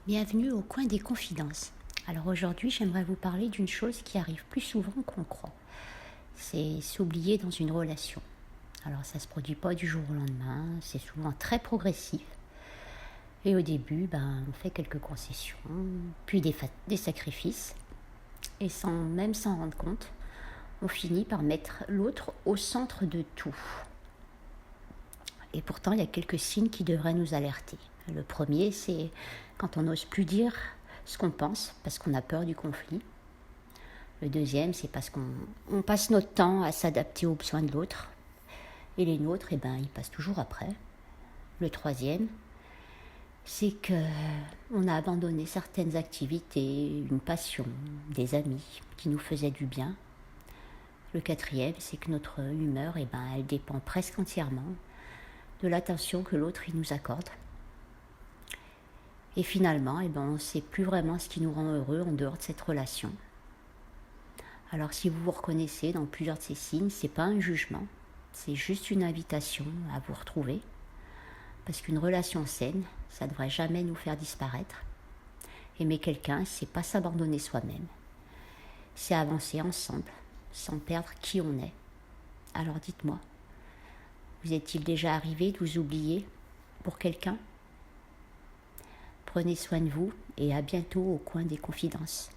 Bienvenue au coin des confidences. Alors aujourd'hui, j'aimerais vous parler d'une chose qui arrive plus souvent qu'on croit. C'est s'oublier dans une relation. Alors ça ne se produit pas du jour au lendemain, c'est souvent très progressif. Et au début, on fait quelques concessions, puis des sacrifices. Et sans même s'en rendre compte, on finit par mettre l'autre au centre de tout. Et pourtant, il y a quelques signes qui devraient nous alerter. Le premier, c'est quand on n'ose plus dire ce qu'on pense parce qu'on a peur du conflit. Le deuxième, c'est parce qu'on passe notre temps à s'adapter aux besoins de l'autre. Et les nôtres, ils passent toujours après. Le troisième, c'est qu'on a abandonné certaines activités, une passion, des amis qui nous faisaient du bien. Le quatrième, c'est que notre humeur, elle dépend presque entièrement de l'attention que l'autre il nous accorde. Et finalement, on ne sait plus vraiment ce qui nous rend heureux en dehors de cette relation. Alors si vous vous reconnaissez dans plusieurs de ces signes, ce n'est pas un jugement, c'est juste une invitation à vous retrouver. Parce qu'une relation saine, ça ne devrait jamais nous faire disparaître. Aimer quelqu'un, c'est pas s'abandonner soi-même. C'est avancer ensemble, sans perdre qui on est. Alors dites-moi, vous est-il déjà arrivé de vous oublier pour quelqu'un ? Prenez soin de vous et à bientôt au coin des confidences.